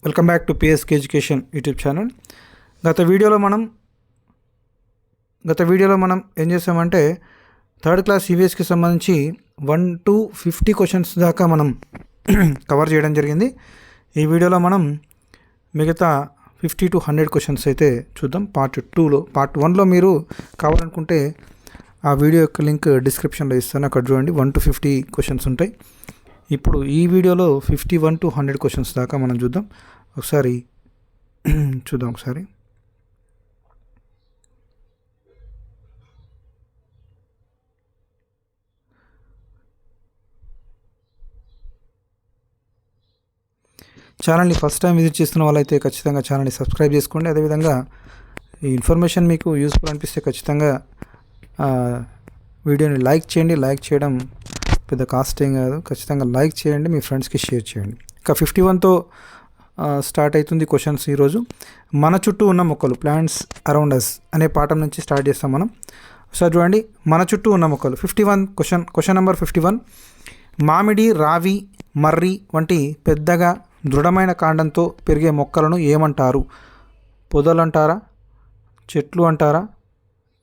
Welcome back to PSK education YouTube channel. గత వీడియోలో మనం ఏం చేసామంటే థర్డ్ క్లాస్ సివిఎస్కి సంబంధించి 1 to 50 క్వశ్చన్స్ దాకా మనం కవర్ చేయడం జరిగింది. ఈ వీడియోలో మనం మిగతా 50 to 100 క్వశ్చన్స్ అయితే చూద్దాం. పార్ట్ 1లో మీరు కావాలనుకుంటే ఆ వీడియో యొక్క లింక్ డిస్క్రిప్షన్లో ఇస్తాను, అక్కడ చూడండి. 1 to 50 క్వశ్చన్స్ ఉంటాయి. ఇప్పుడు ఈ వీడియోలో 51 to 100 క్వశ్చన్స్ దాకా మనం చూద్దాం. ఒకసారి చూద్దాం. ఛానల్ని ఫస్ట్ టైం విజిట్ చేస్తున్న వాళ్ళైతే ఖచ్చితంగా ఛానల్ని సబ్స్క్రైబ్ చేసుకోండి. అదేవిధంగా ఈ ఇన్ఫర్మేషన్ మీకు యూస్ఫుల్ అనిపిస్తే ఖచ్చితంగా వీడియోని లైక్ చేయండి. లైక్ చేయడం పెద్ద కాస్ట్ ఏం కాదు, ఖచ్చితంగా లైక్ చేయండి, మీ ఫ్రెండ్స్కి షేర్ చేయండి. ఇక 51తో స్టార్ట్ అవుతుంది క్వశ్చన్స్. ఈరోజు మన చుట్టూ ఉన్న మొక్కలు, ప్లాంట్స్ అరౌండ్ అస్ అనే పాఠం నుంచి స్టార్ట్ చేస్తాం మనం. ఒకసారి చూడండి, మన చుట్టూ ఉన్న మొక్కలు. 51 క్వశ్చన్ నెంబర్ 51. మామిడి, రావి, మర్రి వంటి పెద్దగా దృఢమైన కాండంతో పెరిగే మొక్కలను ఏమంటారు? పొదలు అంటారా, చెట్లు అంటారా,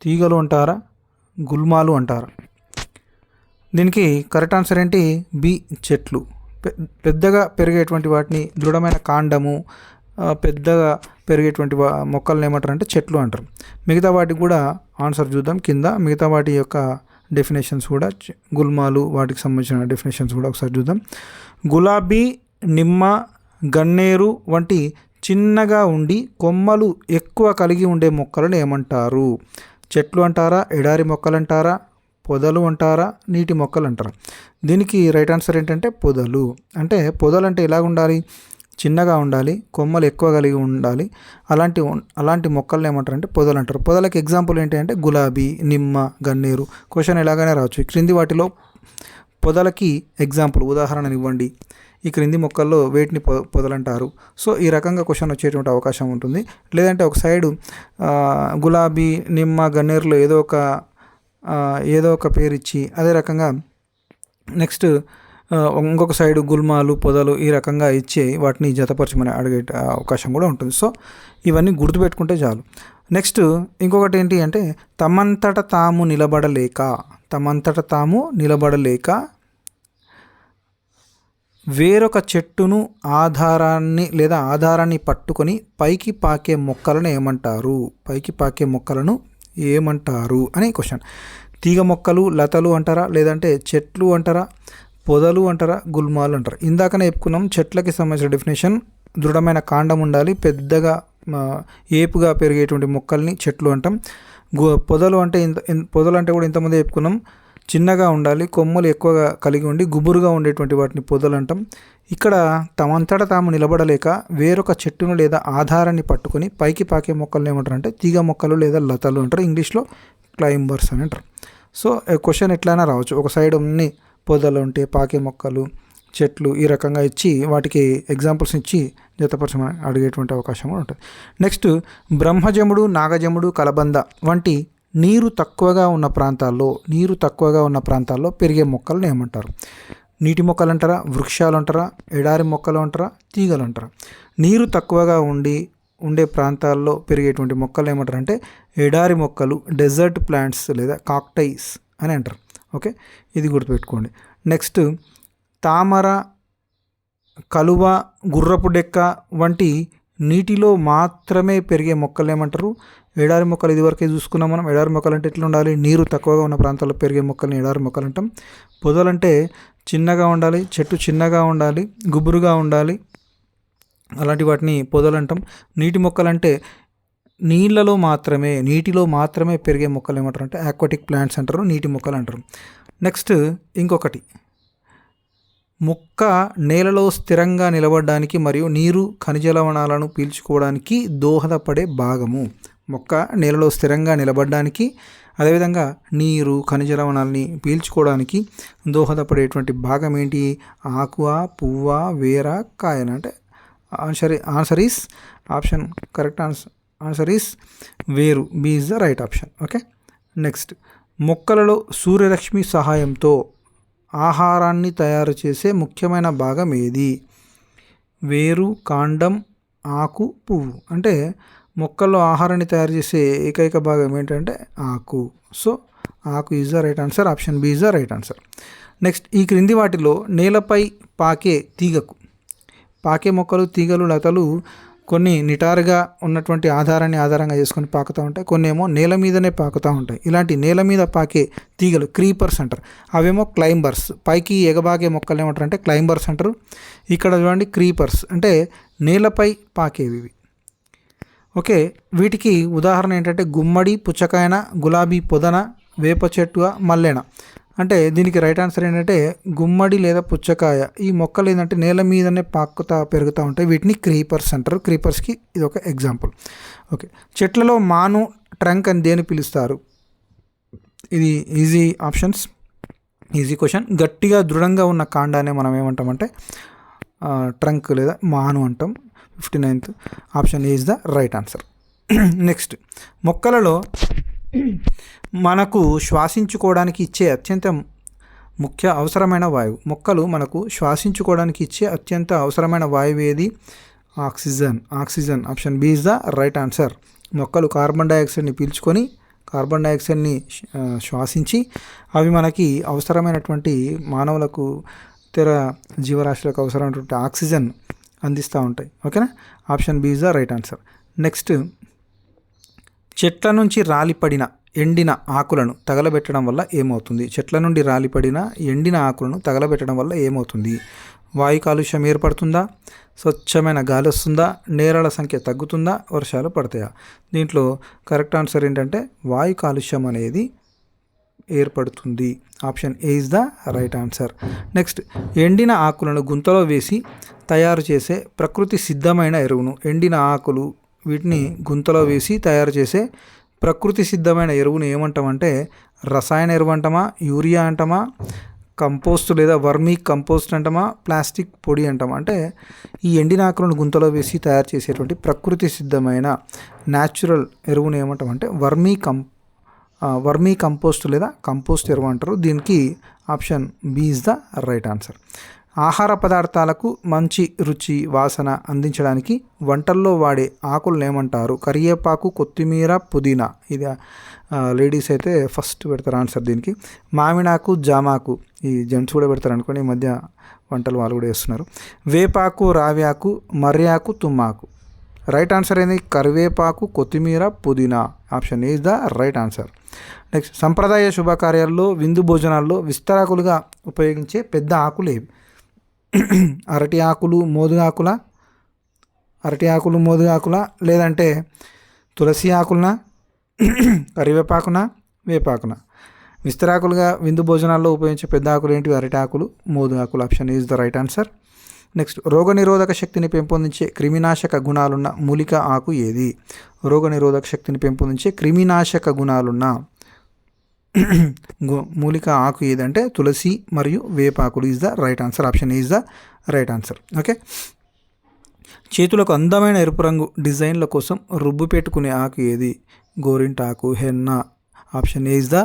తీగలు అంటారా, గుల్మాలు అంటారా? దీనికి కరెక్ట్ ఆన్సర్ ఏంటి? బి, చెట్లు. పెద్దగా పెరిగేటువంటి వాటిని దృఢమైన కాండము, పెద్దగా పెరిగేటువంటి మొక్కలను ఏమంటారు అంటే చెట్లు అంటారు. మిగతా వాటికి కూడా ఆన్సర్ చూద్దాం కింద. మిగతా వాటి యొక్క డెఫినేషన్స్ కూడా, గుల్మాలు వాటికి సంబంధించిన డెఫినేషన్స్ కూడా ఒకసారి చూద్దాం. గులాబీ, నిమ్మ, గన్నేరు వంటి చిన్నగా ఉండి కొమ్మలు ఎక్కువ కలిగి ఉండే మొక్కలను ఏమంటారు? చెట్లు అంటారా, ఎడారి మొక్కలు అంటారా, పొదలు అంటారా, నీటి మొక్కలు అంటారా? దీనికి రైట్ ఆన్సర్ ఏంటంటే పొదలు. అంటే పొదలు అంటే ఎలాగ ఉండాలి? చిన్నగా ఉండాలి, కొమ్మలు ఎక్కువ కలిగి ఉండాలి. అలాంటి మొక్కలను ఏమంటారు అంటే పొదలు అంటారు. పొదలకి ఎగ్జాంపుల్ ఏంటి అంటే గులాబీ, నిమ్మ, గన్నేరు. క్వశ్చన్ ఎలాగైనా రావచ్చు. ఈ క్రింది వాటిలో పొదలకి ఎగ్జాంపుల్, ఉదాహరణ ఇవ్వండి. ఈ క్రింది మొక్కల్లో వేటిని పొదలంటారు? సో ఈ రకంగా క్వశ్చన్ వచ్చేటువంటి అవకాశం ఉంటుంది. లేదంటే ఒక సైడు గులాబీ, నిమ్మ, గన్నేరులో ఏదో ఒక పేరు ఇచ్చి, అదే రకంగా నెక్స్ట్ ఇంకొక సైడు గుల్మాలు, పొదలు ఈ రకంగా ఇచ్చి వాటిని జతపరచమని అడిగే అవకాశం కూడా ఉంటుంది. సో ఇవన్నీ గుర్తుపెట్టుకుంటే చాలు. నెక్స్ట్ ఇంకొకటి ఏంటి అంటే తమంతట తాము నిలబడలేక వేరొక చెట్టును ఆధారాన్ని పట్టుకొని పైకి పాకే మొక్కలను ఏమంటారు అని క్వశ్చన్. తీగ మొక్కలు, లతలు అంటారా, లేదంటే చెట్లు అంటారా, పొదలు అంటారా, గుల్మాలు అంటారా? ఇందాకనే చెప్పుకున్నాం చెట్లకి సంబంధించిన డెఫినేషన్. దృఢమైన కాండం ఉండాలి, పెద్దగా ఏపుగా పెరిగేటువంటి మొక్కల్ని చెట్లు అంటాం. పొదలు అంటే కూడా ఇంతమంది చెప్పుకున్నాం, చిన్నగా ఉండాలి, కొమ్మలు ఎక్కువగా కలిగి ఉండి గుబురుగా ఉండేటువంటి వాటిని పొదలు అంటాం. ఇక్కడ తమంతట తాము నిలబడలేక వేరొక చెట్టును లేదా ఆధారాన్ని పట్టుకొని పైకి పాకే మొక్కలను ఏమంటారు అంటే తీగ మొక్కలు లేదా లతలు అంటారు. ఇంగ్లీష్లో క్లైంబర్స్ అని అంటారు. సో క్వశ్చన్ ఎట్లయినా రావచ్చు. ఒక సైడ్ అన్ని పొదలు ఉంటే పాకే మొక్కలు, చెట్లు ఈ రకంగా ఇచ్చి వాటికి ఎగ్జాంపుల్స్ ఇచ్చి జతపరచమని అడిగేటువంటి అవకాశం కూడా ఉంటుంది. నెక్స్ట్ బ్రహ్మజముడు, నాగజముడు, కలబంద వంటి నీరు తక్కువగా ఉన్న ప్రాంతాల్లో పెరిగే మొక్కలను ఏమంటారు? నీటి మొక్కలు అంటారా, వృక్షాలు అంటారా, ఎడారి మొక్కలు అంటారా, తీగలు అంటారా? నీరు తక్కువగా ఉండే ప్రాంతాల్లో పెరిగేటువంటి మొక్కలు ఏమంటారు అంటే ఎడారి మొక్కలు, డెజర్ట్ ప్లాంట్స్ లేదా కాక్టైస్ అని అంటారు. ఓకే, ఇది గుర్తుపెట్టుకోండి. నెక్స్ట్ తామర, కలువ, గుర్రపు డెక్క వంటి నీటిలో మాత్రమే పెరిగే మొక్కలు ఏమంటారు? ఎడారి మొక్కలు. ఇదివరకే చూసుకున్నాం మనం. ఎడారి మొక్కలు అంటే ఎట్లా ఉండాలి? నీరు తక్కువగా ఉన్న ప్రాంతాల్లో పెరిగే మొక్కల్ని ఎడారి మొక్కలు అంటాం. పొదలంటే చిన్నగా ఉండాలి, చెట్టు చిన్నగా ఉండాలి, గుబురుగా ఉండాలి, అలాంటి వాటిని పొదలు అంటాం. నీటి మొక్కలంటే నీటిలో మాత్రమే పెరిగే మొక్కలు ఏమంటారు అంటే ఆక్వాటిక్ ప్లాంట్స్ అంటారు, నీటి మొక్కలు అంటారు. నెక్స్ట్ ఇంకొకటి, మొక్క నేలలో స్థిరంగా నిలబడడానికి మరియు నీరు, ఖనిజ లవణాలను పీల్చుకోవడానికి దోహదపడే భాగము. మొక్క నేలలో స్థిరంగా నిలబడడానికి, అదేవిధంగా నీరు, ఖనిజ లవణాలని పీల్చుకోవడానికి దోహదపడేటువంటి భాగం ఏంటి? ఆకువా, పువ్వా, వేర, కాయన? అంటే answer is option. Correct answer is వేరు. B is the right option. Okay, next మొక్కలలో సూర్యరశ్మి సహాయంతో ఆహారాన్ని తయారు చేసే ముఖ్యమైన భాగం ఏది? వేరు, కాండం, ఆకు, పువ్వు. అంటే మొక్కల్లో ఆహారాన్ని తయారు చేసే ఏకైక భాగం ఏంటంటే ఆకు. సో ఆకు is the right answer. Option B is the right answer. Next, ఈ క్రింది వాటిలో నేలపై పాకే తీగకు, పాకే మొక్కలు, తీగలు, లతలు కొన్ని నిటారుగా ఉన్నటువంటి ఆధారంగా చేసుకొని పాకుతూ ఉంటాయి, కొన్ని ఏమో నేల మీదనే పాకుతూ ఉంటాయి. ఇలాంటి నేల మీద పాకే తీగలు క్రీపర్స్ అంటారు. అవేమో క్లైంబర్స్. పైకి ఎగబాగే మొక్కలు ఏమంటారు అంటే క్లైంబర్స్ అంటారు. ఇక్కడ చూడండి క్రీపర్స్ అంటే నేలపై పాకేవి ఇవి. ఓకే, వీటికి ఉదాహరణ ఏంటంటే గుమ్మడి, పుచ్చకాయన, గులాబీ పొదన, వేప చెట్టు, మల్లెన. అంటే దీనికి రైట్ ఆన్సర్ ఏంటంటే గుమ్మడి లేదా పుచ్చకాయ. ఈ మొక్కలు ఏంటంటే నేల మీదనే పాకుతా పెరుగుతూ ఉంటాయి. వీటిని క్రీపర్స్ అంటారు. క్రీపర్స్కి ఇది ఒక ఎగ్జాంపుల్. ఓకే, చెట్లలో మాను, ట్రంక్ అని దేని పిలుస్తారు? ఇది ఈజీ ఆప్షన్స్, ఈజీ క్వశ్చన్. గట్టిగా దృఢంగా ఉన్న కాండానే మనం ఏమంటామంటే ట్రంక్ లేదా మాను అంటాం. 59th option is the right answer. Next, మొక్కలలో మనకు శ్వాసించుకోవడానికి ఇచ్చే అత్యంత ముఖ్య అవసరమైన వాయువు. మొక్కలు మనకు శ్వాసించుకోవడానికి ఇచ్చే అత్యంత అవసరమైన వాయువు ఏది? Oxygen. Oxygen option B is the right answer. మొక్కలు కార్బన్ డైఆక్సైడ్ని పీల్చుకొని కార్బన్ డైఆక్సైడ్ని శ్వాసించి అవి మనకి అవసరమైనటువంటి మానవులకు ఇతర జీవరాశులకు అవసరమైనటువంటి ఆక్సిజన్ అందిస్తూ ఉంటాయి. ఓకేనా, option B is the right answer. Next, చెట్ల నుంచి రాలిపడిన ఎండిన ఆకులను తగలబెట్టడం వల్ల ఏమవుతుంది? చెట్ల నుండి రాలిపడిన ఎండిన ఆకులను తగలబెట్టడం వల్ల ఏమవుతుంది? వాయు కాలుష్యం ఏర్పడుతుందా? స్వచ్ఛమైన గాలి వస్తుందా? నేలల సంఖ్య తగ్గుతుందా? వర్షాలు పడతాయా? దీంట్లో కరెక్ట్ ఆన్సర్ ఏంటంటే వాయు కాలుష్యం అనేది ఏర్పడుతుంది. Option A is the right answer. Next, ఎండిన ఆకులను గుంతలో వేసి తయారు చేసే ప్రకృతి సిద్ధమైన ఎరువును, ఎండిన ఆకులు వీటిని గుంతలో వేసి తయారు చేసే ప్రకృతి సిద్ధమైన ఎరువును ఏమంటామంటే రసాయన ఎరువు అంటామా, యూరియా అంటామా, కంపోస్ట్ లేదా వర్మీ కంపోస్ట్ అంటామా, ప్లాస్టిక్ పొడి అంటామా? అంటే ఈ ఎండిన ఆకులను గుంతలో వేసి తయారు చేసేటువంటి ప్రకృతి సిద్ధమైన న్యాచురల్ ఎరువును ఏమంటామంటే వర్మీ కంపోస్ట్ లేదా కంపోస్ట్ ఎరువు అంటారు. దీనికి option B is the right answer. ఆహార పదార్థాలకు మంచి రుచి, వాసన అందించడానికి వంటల్లో వాడే ఆకులను ఏమంటారు? కరివేపాకు, కొత్తిమీర, పుదీనా. ఇది లేడీస్ అయితే ఫస్ట్ పెడతారు ఆన్సర్ దీనికి. మామిడాకు, జామాకు, ఈ జెంట్స్ కూడా పెడతారు అనుకోండి, ఈ మధ్య వంటలు వాళ్ళు కూడా వేస్తున్నారు. వేపాకు, రావ్యాకు, మర్యాకు, తుమ్మాకు. రైట్ ఆన్సర్ ఏంది? కరివేపాకు, కొత్తిమీర, పుదీనా. Option is the right answer. Next, సంప్రదాయ శుభకార్యాల్లో, విందు భోజనాల్లో విస్తరాకులుగా ఉపయోగించే పెద్ద ఆకులు ఏవి? అరటి ఆకులు, మోదుగాకుల, లేదంటే తులసి ఆకులనా, కరివేపాకునా, వేపాకున? విస్తరాకులుగా విందు భోజనాల్లో ఉపయోగించే పెద్ద ఆకులు ఏంటివి? అరటి ఆకులు, మోదుగాకులు. Option is the right answer. Next, రోగనిరోధక శక్తిని పెంపొందించే క్రిమినాశక గుణాలున్న మూలిక ఆకు ఏది? రోగనిరోధక శక్తిని పెంపొందించే క్రిమినాశక గుణాలున్న మూలిక ఆకు ఏదంటే తులసి మరియు వేపాకులు is the right answer. Option is the right answer. Okay, చేతులకు అందమైన ఎరుపు రంగు డిజైన్ల కోసం రుబ్బు పెట్టుకునే ఆకు ఏది? గోరింటాకు, henna. Option is the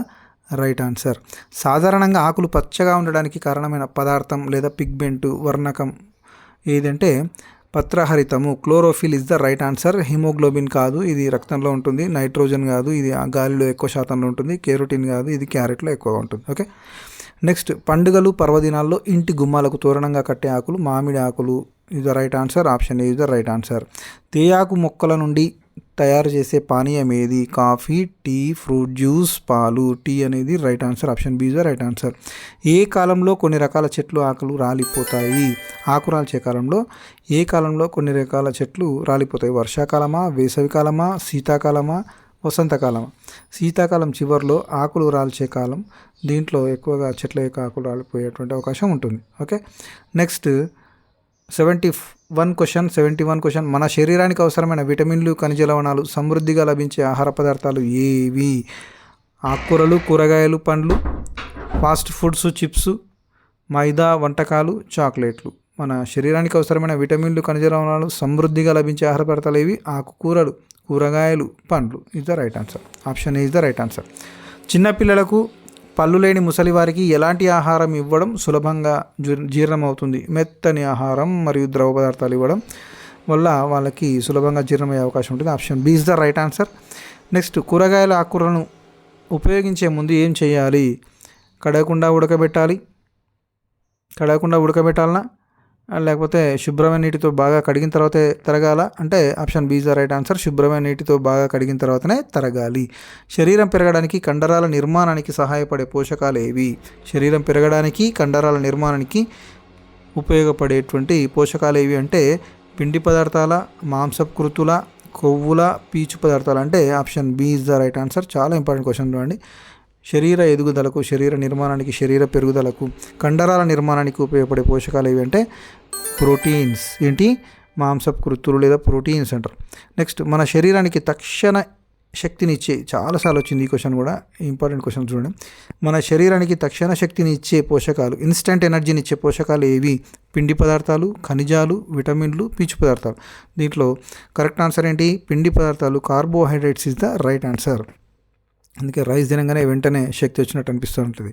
right answer. సాధారణంగా ఆకులు పచ్చగా ఉండడానికి కారణమైన పదార్థం లేదా పిగ్మెంటు, వర్ణకం ఏదంటే పత్రహరితము, chlorophyll is the right answer. Haemoglobin కాదు, ఇది రక్తంలో ఉంటుంది. నైట్రోజన్ కాదు, ఇది గాలిలో ఎక్కువ శాతంలో ఉంటుంది. కెరోటిన్ కాదు, ఇది క్యారెట్లో ఎక్కువగా ఉంటుంది. ఓకే, నెక్స్ట్, పండుగలు, పర్వదినాల్లో ఇంటి గుమ్మాలకు తోరణంగా కట్టే ఆకులు మామిడి ఆకులు is the right answer. Option A is the right answer. తేయాకు మొక్కల నుండి తయారు చేసే పానీయం ఏది? కాఫీ, టీ, ఫ్రూట్ జ్యూస్, పాలు. టీ అనేది right answer. Option B is the right answer. ఏ కాలంలో కొన్ని రకాల చెట్లు ఆకులు రాలిపోతాయి? ఆకు రాల్చే కాలంలో ఏ కాలంలో కొన్ని రకాల చెట్లు రాలిపోతాయి? వర్షాకాలమా, వేసవికాలమా, శీతాకాలమా, వసంతకాలమా? శీతాకాలం చివరిలో ఆకులు రాల్చే కాలం. దీంట్లో ఎక్కువగా చెట్ల యొక్క ఆకులు రాలిపోయేటువంటి అవకాశం ఉంటుంది. Okay, next 71 question. మన శరీరానికి అవసరమైన విటమిన్లు, ఖనిజ లవణాలు సమృద్ధిగా లభించే ఆహార పదార్థాలు ఏవి? ఆకుకూరలు, కూరగాయలు, పండ్లు, ఫాస్ట్ ఫుడ్స్, చిప్స్, మైదా వంటకాలు, చాక్లెట్లు. మన శరీరానికి అవసరమైన విటమిన్లు, ఖనిజ లవణాలు సమృద్ధిగా లభించే ఆహార పదార్థాలు ఏవి? ఆకుకూరలు, కూరగాయలు, పండ్లు is the right answer. Option is the right answer. చిన్నపిల్లలకు, పళ్ళు లేని ముసలి వారికి ఎలాంటి ఆహారం ఇవ్వడం సులభంగా జీర్ణమవుతుంది? మెత్తని ఆహారం మరియు ద్రవ పదార్థాలు ఇవ్వడం వల్ల వాళ్ళకి సులభంగా జీర్ణమయ్యే అవకాశం ఉంటుంది. Option B is the right answer. Next, కూరగాయల ఆకుకూరలను ఉపయోగించే ముందు ఏం చేయాలి? కడగకుండా ఉడకబెట్టాలనా, లేకపోతే శుభ్రమైన నీటితో బాగా కడిగిన తర్వాతే తరగాల అంటే option B is the right answer. శుభ్రమైన నీటితో బాగా కడిగిన తర్వాతనే తరగాలి. శరీరం పెరగడానికి, కండరాల నిర్మాణానికి సహాయపడే పోషకాలు ఏవి? శరీరం పెరగడానికి, కండరాల నిర్మాణానికి ఉపయోగపడేటువంటి పోషకాలు ఏవి అంటే పిండి పదార్థాల, మాంసపు కృతుల, కొవ్వుల, పీచు పదార్థాలు అంటే option B is the right answer. చాలా ఇంపార్టెంట్ క్వశ్చన్ చూడండి. శరీర ఎదుగుదలకు, శరీర నిర్మాణానికి, శరీర పెరుగుదలకు, కండరాల నిర్మాణానికి ఉపయోగపడే పోషకాలు ఏవి అంటే ప్రోటీన్స్. ఏంటి? మాంసపు కృతులు లేదా ప్రోటీన్స్ అంటారు. నెక్స్ట్, మన శరీరానికి తక్షణ శక్తినిచ్చే, చాలాసార్లు వచ్చింది ఈ క్వశ్చన్ కూడా, ఇంపార్టెంట్ క్వశ్చన్ చూడండి. మన శరీరానికి తక్షణ శక్తిని ఇచ్చే పోషకాలు, ఇన్స్టెంట్ ఎనర్జీని ఇచ్చే పోషకాలు ఏవి? పిండి పదార్థాలు, ఖనిజాలు, విటమిన్లు, పీచు పదార్థాలు. దీంట్లో కరెక్ట్ ఆన్సర్ ఏంటి? పిండి పదార్థాలు, carbohydrates is the right answer. అందుకే రైస్ తినగానే వెంటనే శక్తి వచ్చినట్టు అనిపిస్తూ ఉంటుంది.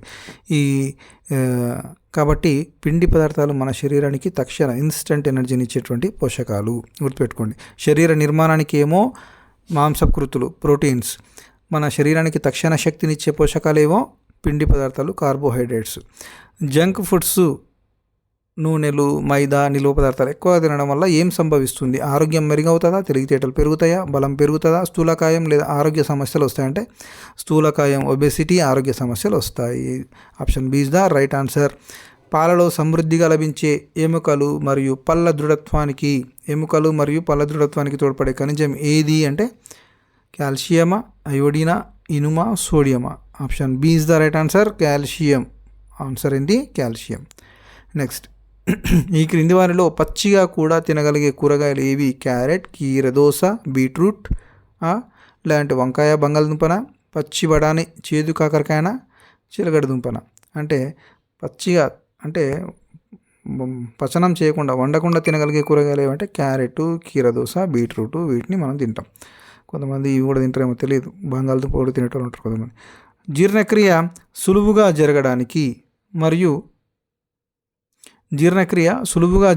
కాబట్టి పిండి పదార్థాలు మన శరీరానికి తక్షణ ఇన్స్టెంట్ ఎనర్జీని ఇచ్చేటువంటి పోషకాలు, గుర్తుపెట్టుకోండి. శరీర నిర్మాణానికి ఏమో మాంసపు కృతులు, ప్రోటీన్స్. మన శరీరానికి తక్షణ శక్తినిచ్చే పోషకాలు ఏమో పిండి పదార్థాలు, కార్బోహైడ్రేట్స్. జంక్ ఫుడ్స్, నూనెలు, మైదా, నిలువ పదార్థాలు ఎక్కువ తినడం వల్ల ఏం సంభవిస్తుంది? ఆరోగ్యం మెరుగవుతుందా? తెలివితేటలు పెరుగుతాయా? బలం పెరుగుతుందా? స్థూలకాయం లేదా ఆరోగ్య సమస్యలు వస్తాయంటే స్థూలకాయం, ఒబెసిటీ, ఆరోగ్య సమస్యలు వస్తాయి. Option B is the right answer. పాలలో సమృద్ధిగా లభించే ఎముకలు మరియు పళ్ళ దృఢత్వానికి తోడ్పడే ఖనిజం ఏది అంటే కాల్షియమా, అయోడినా, ఇనుమా, సోడియమా? Option B is the right answer. Calcium. Answer ఏంటి? కాల్షియం. నెక్స్ట్, ఈ క్రింది వారిలో పచ్చిగా కూడా తినగలిగే కూరగాయలు ఏవి? క్యారెట్, కీరదోస, బీట్రూట్, లేదంటే వంకాయ, బంగాళదుంపన, పచ్చి బఠానీ, చేదు కాకరకాయన, చిలగడ దుంపన? అంటే పచ్చిగా అంటే పచనం చేయకుండా, వండకుండా తినగలిగే కూరగాయలు ఏమంటే క్యారెట్, కీరదోస, బీట్రూట్. వీటిని మనం తింటాం. కొంతమంది ఇవి కూడా తింటారేమో తెలియదు, బంగాళదుంప కూడా తినేటోళ్ళు ఉంటారు కొంతమంది. జీర్ణక్రియ సులువుగా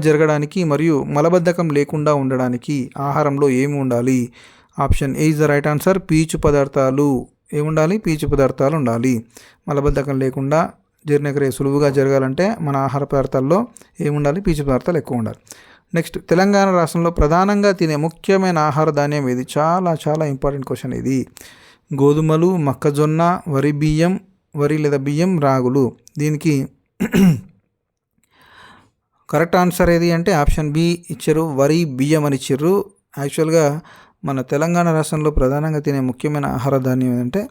జరగడానికి మరియు మలబద్ధకం లేకుండా ఉండడానికి ఆహారంలో ఏమి ఉండాలి? Option A is the right answer. పీచు పదార్థాలు. ఏముండాలి? పీచు పదార్థాలు ఉండాలి. మలబద్ధకం లేకుండా జీర్ణక్రియ సులువుగా జరగాలంటే మన ఆహార పదార్థాల్లో ఏముండాలి? పీచు పదార్థాలు ఎక్కువ ఉండాలి. నెక్స్ట్, తెలంగాణ రాష్ట్రంలో ప్రధానంగా తినే ముఖ్యమైన ఆహార ధాన్యం ఏది? చాలా చాలా ఇంపార్టెంట్ క్వశ్చన్ ఇది. గోధుమలు, మొక్కజొన్న, వరి లేదా బియ్యం, రాగులు. దీనికి కరెక్ట్ ఆన్సర్ ఏది అంటే ఆప్షన్ బి ఇచ్చారు, వరి, బియ్యం అని ఇచ్చారు. యాక్చువల్గా మన తెలంగాణ రాష్ట్రంలో ప్రధానంగా తినే ముఖ్యమైన ఆహార ధాన్యం ఏంటంటే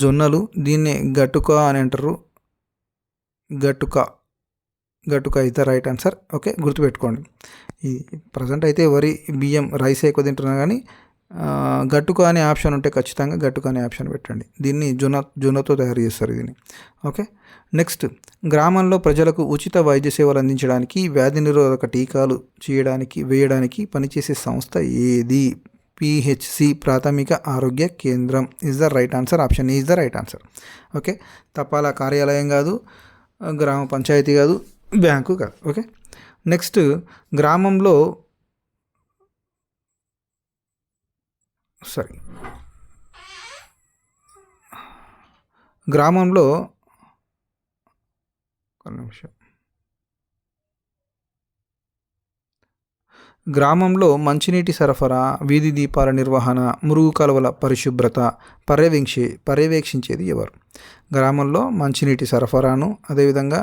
జొన్నలు. దీన్ని గట్టుక అని అంటారు. గట్టుక is the right answer. Okay, గుర్తుపెట్టుకోండి. ఈ ప్రజెంట్ అయితే వరి, బియ్యం, రైస్ ఎక్కువ తింటున్నా కానీ గట్టుక అనే ఆప్షన్ ఉంటే ఖచ్చితంగా గట్టుక అనే ఆప్షన్ పెట్టండి. దీన్ని జొన్నతో తయారు చేస్తారు దీన్ని. ఓకే, నెక్స్ట్, గ్రామంలో ప్రజలకు ఉచిత వైద్య సేవలు అందించడానికి, వ్యాధి నిరోధక టీకాలు వేయడానికి పనిచేసే సంస్థ ఏది? పిహెచ్సి, ప్రాథమిక ఆరోగ్య కేంద్రం is the right answer. Option is the right answer. Okay, తపాలా కార్యాలయం కాదు, గ్రామ పంచాయతీ కాదు, బ్యాంకు కాదు. ఓకే, నెక్స్ట్, గ్రామంలో గ్రామంలో మంచినీటి సరఫరా, వీధి దీపాల నిర్వహణ, మురుగు కాలువల పరిశుభ్రత పర్యవేక్షించేది ఎవరు? గ్రామంలో మంచినీటి సరఫరాను, అదేవిధంగా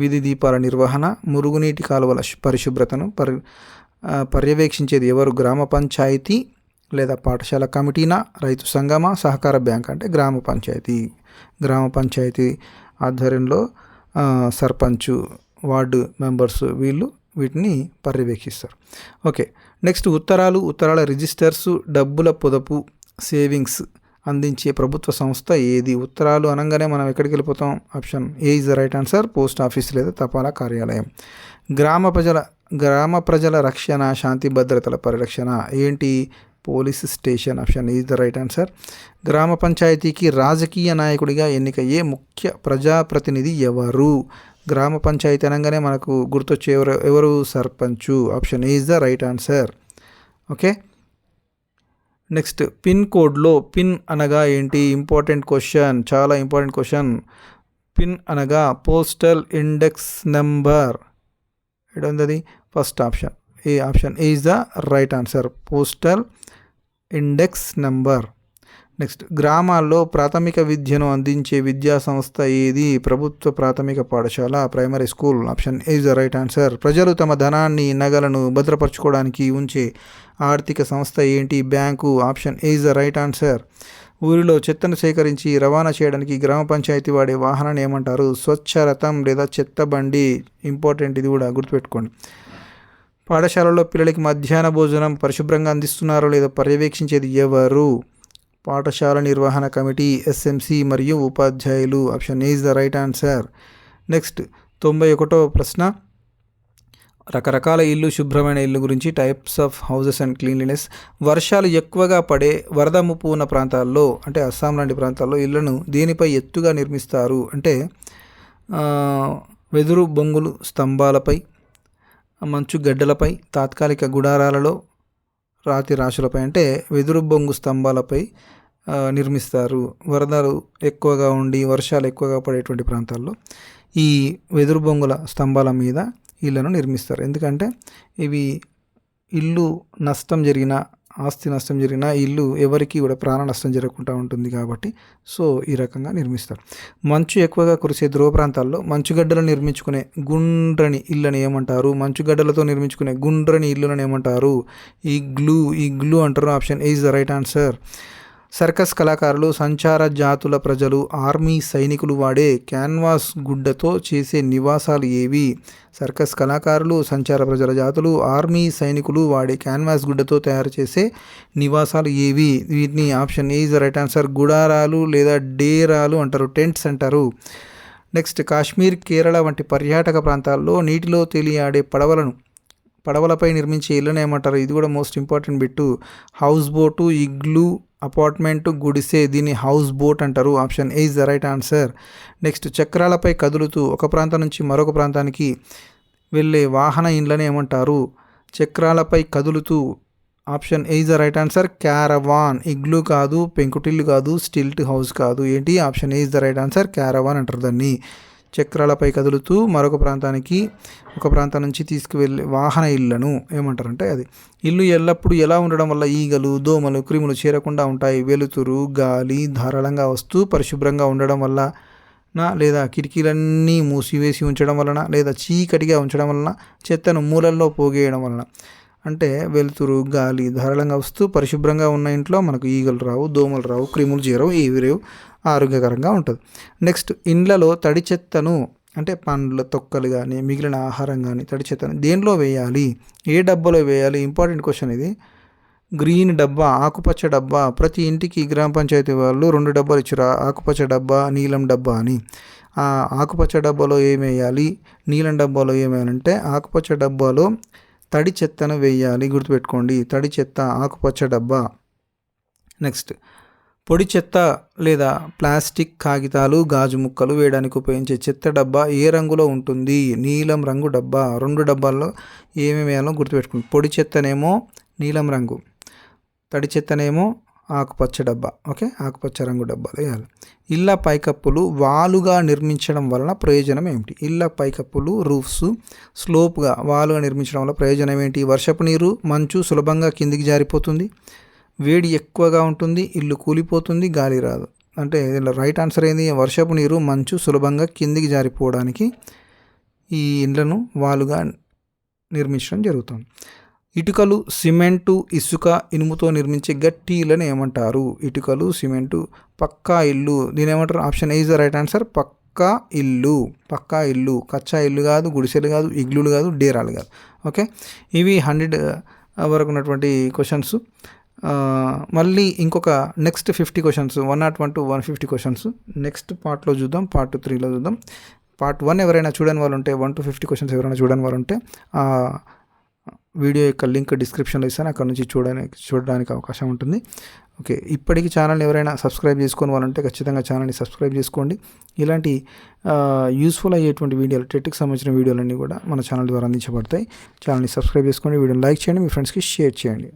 వీధి దీపాల నిర్వహణ, మురుగునీటి కాలువల పరిశుభ్రతను పర్యవేక్షించేది ఎవరు? గ్రామ పంచాయతీ లేదా పాఠశాల కమిటీనా, రైతు సంఘమా, సహకార బ్యాంక్? అంటే గ్రామ పంచాయతీ ఆధ్వర్యంలో సర్పంచ్, వార్డు మెంబర్స్ వీటిని పర్యవేక్షిస్తారు. ఓకే, నెక్స్ట్, ఉత్తరాల రిజిస్టర్స్, డబ్బుల పొదుపు, సేవింగ్స్ అందించే ప్రభుత్వ సంస్థ ఏది? ఉత్తరాలు అనగానే మనం ఎక్కడికి వెళ్ళిపోతాం? Option A is the right answer. Post office లేదా తపాలా కార్యాలయం. గ్రామ ప్రజల రక్షణ, శాంతి భద్రతల పరిరక్షణ ఏంటి? Police station. Option is the right answer. గ్రామ పంచాయతీకి రాజకీయ నాయకుడిగా ఎన్నికయ్యే ముఖ్య ప్రజాప్రతినిధి ఎవరు? గ్రామ పంచాయతీ అనగానే మనకు గుర్తొచ్చే ఎవరు? Sarpanch. Option is the right answer. Okay. Next pin కోడ్లో పిన్ అనగా ఏంటి? ఇంపార్టెంట్ క్వశ్చన్, చాలా ఇంపార్టెంట్ క్వశ్చన్. పిన్ అనగా పోస్టల్ ఇండెక్స్ నెంబర్. ఏడుంది? First option option is the right answer, postal index number. Next గ్రామాల్లో ప్రాథమిక విద్యను అందించే విద్యా సంస్థ ఏది? ప్రభుత్వ ప్రాథమిక పాఠశాల, primary school. Option is the right answer. ప్రజలు తమ ధనాన్ని, నగలను భద్రపరచుకోవడానికి ఉంచే ఆర్థిక సంస్థ ఏంటి? Bank. Option is the right answer. ఊరిలో చెత్తను సేకరించి రవాణా చేయడానికి గ్రామ పంచాయతీ వాడే వాహనాన్ని ఏమంటారు? స్వచ్ఛ రథం లేదా చెత్త బండి. ఇంపార్టెంట్, ఇది కూడా గుర్తుపెట్టుకోండి. పాఠశాలలో పిల్లలకి మధ్యాహ్న భోజనం పరిశుభ్రంగా అందిస్తున్నారో లేదో పర్యవేక్షించేది ఎవరు? పాఠశాల నిర్వహణ కమిటీ, ఎస్ఎంసి మరియు ఉపాధ్యాయులు. Option is the right answer. Next 91వ ప్రశ్న, రకరకాల ఇల్లు, శుభ్రమైన ఇల్లు గురించి. Types of houses and cleanliness. వర్షాలు ఎక్కువగా పడే వరద ముప్పు ఉన్న ప్రాంతాల్లో, అంటే అస్సాం లాంటి ప్రాంతాల్లో ఇళ్లను దేనిపై ఎత్తుగా నిర్మిస్తారు? అంటే వెదురు బొంగులు స్తంభాలపై, మంచు గడ్డలపై, తాత్కాలిక గుడారాలలో, రాతి రాశులపై. అంటే వెదురు బొంగు స్తంభాలపై నిర్మిస్తారు. వరదలు ఎక్కువగా ఉండి వర్షాలు ఎక్కువగా పడేటువంటి ప్రాంతాల్లో ఈ వెదురు బొంగుల స్తంభాల మీద ఇళ్లను నిర్మిస్తారు. ఎందుకంటే ఇవి ఇల్లు నష్టం జరిగిన, ఆస్తి నష్టం జరిగిన ఇల్లు ఎవరికి కూడా ప్రాణ నష్టం జరగకుండా ఉంటుంది కాబట్టి సో ఈ రకంగా నిర్మిస్తారు. మంచు ఎక్కువగా కురిసే ధ్రువ ప్రాంతాల్లో మంచుగడ్డలు నిర్మించుకునే గుండ్రని ఇళ్ళని ఏమంటారు? మంచుగడ్డలతో నిర్మించుకునే గుండ్రని ఇల్లులను ఏమంటారు? ఇగ్లూ అంటారు. Option is the right answer. Circus కళాకారులు, సంచార జాతుల ప్రజలు, ఆర్మీ సైనికులు వాడే క్యాన్వాస్ గుడ్డతో చేసే నివాసాలు ఏవి? సర్కస్ కళాకారులు, సంచార ప్రజల జాతులు, ఆర్మీ సైనికులు వాడే క్యాన్వాస్ గుడ్డతో తయారు చేసే నివాసాలు ఏవి? వీటిని option is the right answer, గుడారాలు లేదా డేరాలు అంటారు, టెంట్స్ అంటారు. నెక్స్ట్ కాశ్మీర్, కేరళ వంటి పర్యాటక ప్రాంతాల్లో నీటిలో తేలియాడే పడవలపై నిర్మించే ఇళ్ళని ఏమంటారు? ఇది కూడా most important bit. House boat, igloo, apartment, గుడిసె. దీన్ని హౌస్ బోట్ అంటారు. Option is the right answer. Next చక్రాలపై కదులుతూ ఒక ప్రాంతం నుంచి మరొక ప్రాంతానికి వెళ్ళే వాహన ఇండ్లని ఏమంటారు? చక్రాలపై కదులుతూ. Option is the right answer, caravan. Igloo కాదు, పెంకుటిల్లు కాదు, స్టిల్ట్ హౌస్ కాదు. ఏంటి? Option is the right answer, caravan అంటారు దాన్ని. చక్రాలపై కదులుతూ మరొక ప్రాంతానికి, ఒక ప్రాంతం నుంచి తీసుకువెళ్ళే వాహన ఇళ్లను ఏమంటారంటే అది. ఇల్లు ఎల్లప్పుడూ ఎలా ఉండడం వల్ల ఈగలు, దోమలు, క్రిములు చేరకుండా ఉంటాయి? వెలుతురు, గాలి ధారాళంగా వస్తూ పరిశుభ్రంగా ఉండడం వల్ల, లేదా కిటికీలన్నీ మూసివేసి ఉంచడం వలన, లేదా చీకటిగా ఉంచడం వలన, చెత్తను మూలల్లో పోగేయడం వలన. అంటే వెలుతురు, గాలి ధారాళంగా వస్తూ పరిశుభ్రంగా ఉన్న ఇంట్లో మనకు ఈగలు రావు, దోమలు రావు, క్రిములు చేరవు, ఏవి రేవు, ఆరోగ్యకరంగా ఉంటుంది. నెక్స్ట్ ఇండ్లలో తడి చెత్తను, అంటే పండ్ల తొక్కలు కానీ మిగిలిన ఆహారం కానీ తడి చెత్తను దేనిలో వేయాలి? ఏ డబ్బాలో వేయాలి? ఇంపార్టెంట్ క్వశ్చన్ ఇది. గ్రీన్ డబ్బా, ఆకుపచ్చ డబ్బా. ప్రతి ఇంటికి గ్రామ పంచాయతీ వాళ్ళు 2 డబ్బాలు ఇచ్చారు, ఆకుపచ్చ డబ్బా, నీలం డబ్బా అని. ఆ ఆకుపచ్చ డబ్బాలో ఏం వేయాలి, నీలం డబ్బాలో ఏం వేయాలంటే ఆకుపచ్చ డబ్బాలో తడి చెత్తను వేయాలి. గుర్తుపెట్టుకోండి, తడి చెత్త ఆకుపచ్చ డబ్బా. నెక్స్ట్ పొడి చెత్త లేదా ప్లాస్టిక్, కాగితాలు, గాజు ముక్కలు వేయడానికి ఉపయోగించే చెత్త డబ్బా ఏ రంగులో ఉంటుంది? నీలం రంగు డబ్బా. 2 డబ్బాల్లో ఏమేమి వేయాలో గుర్తుపెట్టుకోండి. పొడి చెత్తనేమో నీలం రంగు, తడి చెత్తనేమో ఆకుపచ్చ డబ్బా. ఓకే, ఆకుపచ్చ రంగు డబ్బాలు వేయాలి. ఇళ్ళ పైకప్పులు వాలుగా నిర్మించడం వలన ప్రయోజనం ఏమిటి? ఇళ్ళ పైకప్పులు, రూఫ్స్ స్లోప్గా వాలుగా నిర్మించడం వల్ల ప్రయోజనం ఏంటి? వర్షపు నీరు, మంచు సులభంగా కిందికి జారిపోతుంది, వేడి ఎక్కువగా ఉంటుంది, ఇల్లు కూలిపోతుంది, గాలి రాదు. అంటే దీనిలో రైట్ ఆన్సర్ ఏంది? వర్షపు నీరు, మంచు సులభంగా కిందికి జారిపోవడానికి ఈ ఇండ్లను వాలుగా నిర్మించడం జరుగుతుంది. ఇటుకలు, సిమెంటు, ఇసుక, ఇనుముతో నిర్మించే గట్టి ఇళ్ళని ఏమంటారు? ఇటుకలు, సిమెంటు, పక్కా ఇల్లు. దీని ఏమంటారు? Option is the right answer, పక్కా ఇల్లు. పక్కా ఇల్లు, కచ్చా ఇల్లు కాదు, గుడిసెలు కాదు, ఇగ్లులు కాదు, డేరాలు కాదు. ఓకే, ఇవి 100 వరకు ఉన్నటువంటి క్వశ్చన్స్. మళ్ళీ ఇంకొక next 50 questions, 101 to 150 questions next పార్ట్లో చూద్దాం, పార్ట్ 3లో చూద్దాం. పార్ట్ 1 ఎవరైనా చూడని వాళ్ళు ఉంటే, 1 to 50 క్వశ్చన్స్ ఎవరైనా చూడని వాళ్ళు ఉంటే వీడియో యొక్క లింక్ డిస్క్రిప్షన్లో ఇస్తాను, అక్కడ నుంచి చూడడానికి అవకాశం ఉంటుంది. ఓకే, ఇప్పటికీ ఛానల్ని ఎవరైనా సబ్స్క్రైబ్ చేసుకొని వాళ్ళంటే ఖచ్చితంగా ఛానల్ని సబ్స్క్రైబ్ చేసుకోండి. ఇలాంటి యూస్ఫుల్ అయ్యేటువంటి వీడియోలు, టెట్కి సంబంధించిన వీడియోలన్నీ కూడా మన ఛానల్ ద్వారా అందించబడతాయి. ఛానల్ని సబ్స్క్రైబ్ చేసుకోండి, వీడియోని లైక్ చేయండి, మీ ఫ్రెండ్స్కి షేర్ చేయండి.